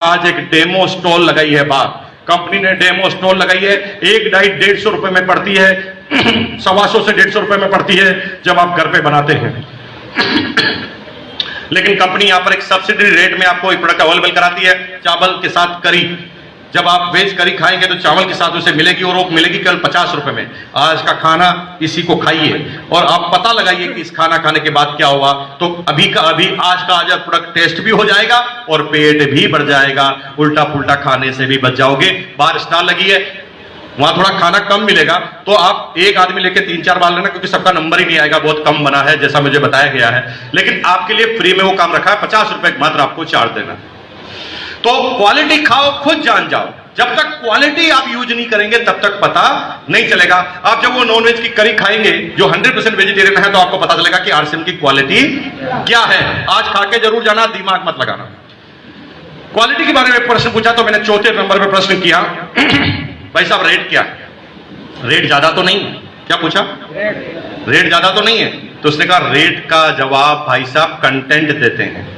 आज एक demo stall लगाई है बाहर, कंपनी ने डेमो स्टॉल लगाई है। एक डाइट 150 रुपए में पड़ती है, 125 से 150 रुपए में पड़ती है जब आप घर पे बनाते हैं। लेकिन कंपनी यहां पर एक सब्सिडी रेट में आपको एक प्रोडक्ट अवेलेबल कराती है, चावल के साथ करी। जब आप वेज करी खाएंगे तो चावल के साथ उसे मिलेगी, और वो मिलेगी केवल 50 रुपए में। आज का खाना इसी को खाइए और आप पता लगाइए कि इस खाना खाने के बाद क्या हुआ। तो अभी का अभी आज का आज प्रोडक्ट टेस्ट भी हो जाएगा और पेट भी बढ़ जाएगा, उल्टा पुल्टा खाने से भी बच जाओगे। बाहर स्टॉल लगी है, वहां थोड़ा खाना कम मिलेगा, तो आप एक आदमी लेके 3-4 बार लेना, क्योंकि सबका नंबर ही नहीं आएगा, बहुत कम बना है जैसा मुझे बताया गया है। लेकिन आपके लिए फ्री में वो काम रखा है, 50 रुपए मात्र आपको चार्ज देना। तो क्वालिटी खाओ, खुद जान जाओ। जब तक क्वालिटी आप यूज नहीं करेंगे तब तक पता नहीं चलेगा। आप जब वो नॉनवेज की करी खाएंगे जो 100% वेजिटेरियन है, तो आपको पता चलेगा कि आरसीएम की क्वालिटी क्या है। आज खा के जरूर जाना, दिमाग मत लगाना। क्वालिटी के बारे में प्रश्न पूछा तो मैंने चौथे नंबर पर प्रश्न किया, भाई साहब रेट क्या है? रेट ज्यादा तो नहीं है? क्या पूछा? रेट ज्यादा तो नहीं है? तो उसने कहा रेट का जवाब भाई साहब कंटेंट देते हैं।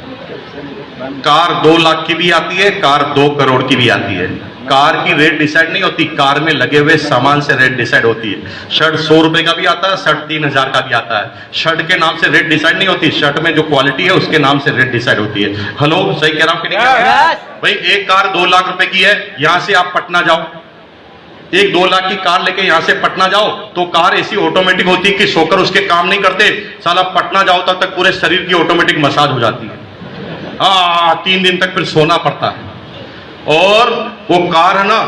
कार 2 लाख की भी आती है, कार 2 करोड़ की भी आती है। कार की रेट डिसाइड नहीं होती, कार में लगे हुए सामान से रेट डिसाइड होती है। शर्ट 100 रुपए का भी आता है, शर्ट 3000 का भी आता है। शर्ट के नाम से रेट डिसाइड नहीं होती, शर्ट में जो क्वालिटी है उसके नाम से रेट डिसाइड होती है। हेलो, सही कह रहा हूं कि नहीं? भाई एक कार 2 लाख रुपए की है, यहां से आप पटना जाओ, एक 2 लाख की कार लेके यहां से पटना जाओ, तो कार ऐसी ऑटोमेटिक होती है कि सोकर उसके काम नहीं करते। साला पटना जाओ तब तक पूरे शरीर की ऑटोमेटिक मसाज हो जाती है। 3 दिन तक फिर सोना पड़ता है। और वो कार है ना,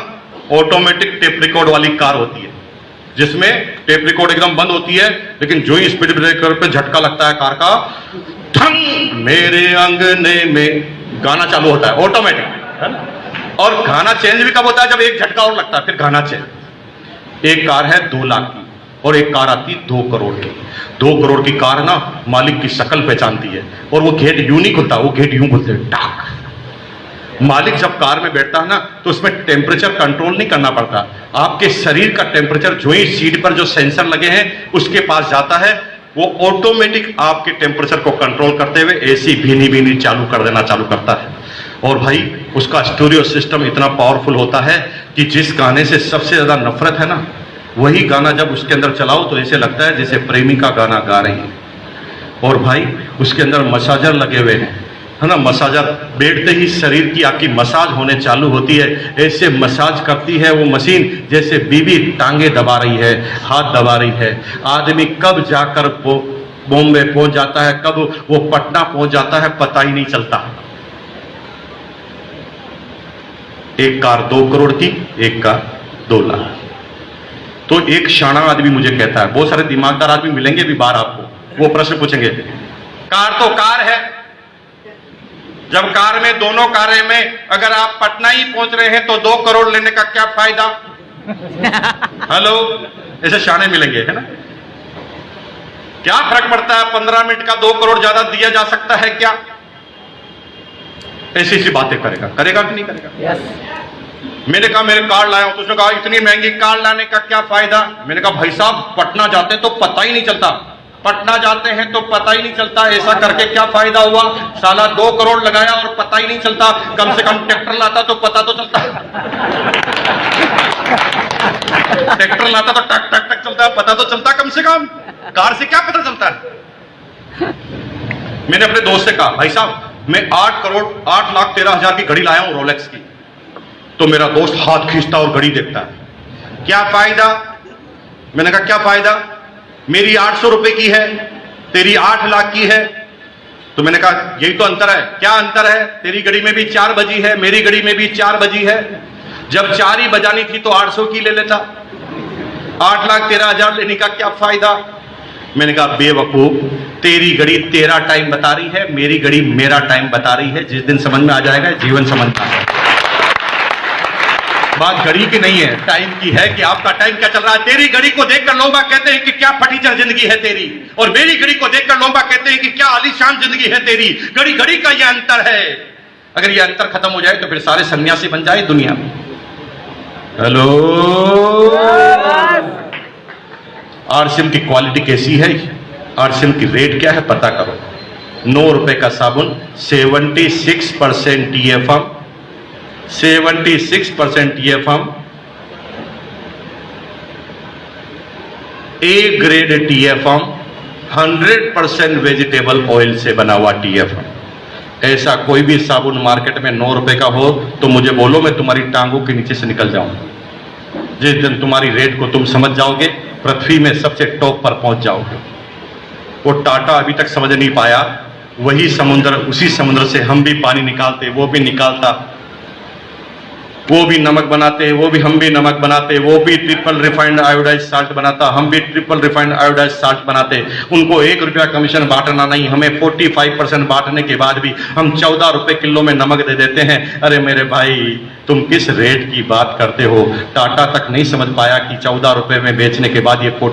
ऑटोमेटिक टेप रिकॉर्ड वाली कार होती है, जिसमें टेप रिकॉर्ड एकदम बंद होती है, लेकिन जो ही स्पीड ब्रेकर पे झटका लगता है कार का, ठंग मेरे अंगने में गाना चालू होता है ऑटोमेटिक, है ना। और गाना चेंज भी कब होता है? जब एक झटका और लगता है, फिर गाना चेंज। एक कार है 2 लाख की और एक कार आती है 2 करोड़ की। 2 करोड़ की कार ना मालिक की शक्ल पहचानती है, और वो गेट यूं नहीं खुलता, वो गेट यूं खुलते हैं, टाक। मालिक जब कार में बैठता है ना, तो उसमें टेम्परेचर कंट्रोल नहीं करना पड़ता। आपके शरीर का टेम्परेचर जो ही सीट पर जो सेंसर लगे हैं उसके पास जाता है, वो ऑटोमेटिक आपके टेम्परेचर को कंट्रोल करते हुए एसी भीनी भीनी चालू कर देना चालू करता है। और भाई उसका स्टूडियो सिस्टम इतना पावरफुल होता है कि जिस गाने से सबसे ज्यादा नफरत है ना, वही गाना जब उसके अंदर चलाओ तो ऐसे लगता है जैसे प्रेमिका गाना गा रही है। और भाई उसके अंदर मसाजर लगे हुए हैं, है ना। मसाजर बैठते ही शरीर की आपकी मसाज होने चालू होती है। ऐसे मसाज करती है वो मशीन जैसे बीवी टांगे दबा रही है, हाथ दबा रही है। आदमी कब जाकर बॉम्बे पहुंच जाता है, कब वो पटना पहुंच जाता है, पता ही नहीं चलता। एक कार 2 करोड़ की, एक कार 2 लाख। तो एक शाना आदमी मुझे कहता है, बहुत सारे दिमागदार आदमी मिलेंगे भी बाहर आपको, वो प्रश्न पूछेंगे, कार तो कार है, जब कार में दोनों कारें में अगर आप पटना ही पहुंच रहे हैं तो 2 करोड़ लेने का क्या फायदा? हेलो, ऐसे शाने मिलेंगे, है ना। क्या फर्क पड़ता है? 15 मिनट का 2 करोड़ ज्यादा दिया जा सकता है क्या? ऐसी ऐसी बातें करेगा कि नहीं करेगा? मैंने कहा मेरे कार लाया हूं, तो उसने कहा इतनी महंगी कार लाने का क्या फायदा? मैंने कहा भाई साहब पटना जाते तो पता ही नहीं चलता, पटना जाते हैं तो पता ही नहीं चलता, ऐसा करके क्या फायदा हुआ? साला 2 करोड़ लगाया और पता ही नहीं चलता। कम से कम ट्रैक्टर लाता तो पता तो चलता। ट्रैक्टर लाता तो टक टक टक चलता, पता तो चलता कम से कम। कार से क्या पता चलता है? मैंने अपने दोस्त से कहा भाई साहब मैं 8 लाख 13 हजार की घड़ी लाया हूं रोलेक्स की। तो मेरा दोस्त हाथ खींचता और घड़ी देखता है, क्या फायदा? मैंने कहा क्या फायदा? मेरी 800 रुपए की है, तेरी 8 लाख की है। तो मैंने कहा यही तो अंतर है। क्या अंतर है? तेरी घड़ी में भी 4 बजी है, मेरी घड़ी में भी 4 बजी है। जब 4 ही बजानी थी तो 800 की ले लेता, 8 लाख 13 हजार लेने का क्या फायदा? मैंने कहा बेवकूफ, तेरी घड़ी तेरा टाइम बता रही है, मेरी घड़ी मेरा टाइम बता रही है। जिस दिन समझ में आ जाएगा जीवन समझता है। बात घड़ी की नहीं है, टाइम की है कि आपका टाइम क्या चल रहा है। तेरी घड़ी को देखकर लोग कहते हैं कि क्या फटीचर जिंदगी है तेरी, और मेरी घड़ी को देखकर लोग कहते हैं कि क्या आलीशान जिंदगी है तेरी। घड़ी घड़ी का यह अंतर है। अगर यह अंतर खत्म हो जाए तो फिर सारे सन्यासी बन जाए दुनिया में। हेलो, आरसीएम की क्वालिटी कैसी है, आरसीएम की रेट क्या है पता करो। 9 रुपए का साबुन, 76% TFM, 76% TFM, A grade TFM, 100% vegetable oil से बना हुआ TFM। ऐसा कोई भी साबुन मार्केट में 9 रुपए का हो तो मुझे बोलो, मैं तुम्हारी टांगों के नीचे से निकल जाऊंगा। जिस दिन तुम्हारी रेट को तुम समझ जाओगे, पृथ्वी में सबसे टॉप पर पहुंच जाओगे। वो टाटा अभी तक समझ नहीं पाया, वही समुद्र, उसी समुद्र से हम भी पानी निकालते, वो भी निकालता, वो भी नमक बनाते, वो भी हम भी नमक बनाते, वो भी ट्रिपल रिफाइंड आयोडाइज साल्ट बनाता, हम भी ट्रिपल रिफाइंड आयोडाइज साल्ट बनाते। उनको 1 रुपया कमीशन बांटना नहीं, हमें 45% बांटने के बाद भी हम 14 रुपए किलो में नमक दे देते हैं। अरे मेरे भाई, तुम किस रेट की बात करते हो? टाटा तक नहीं समझ पाया कि 14 रुपए में बेचने के बाद ये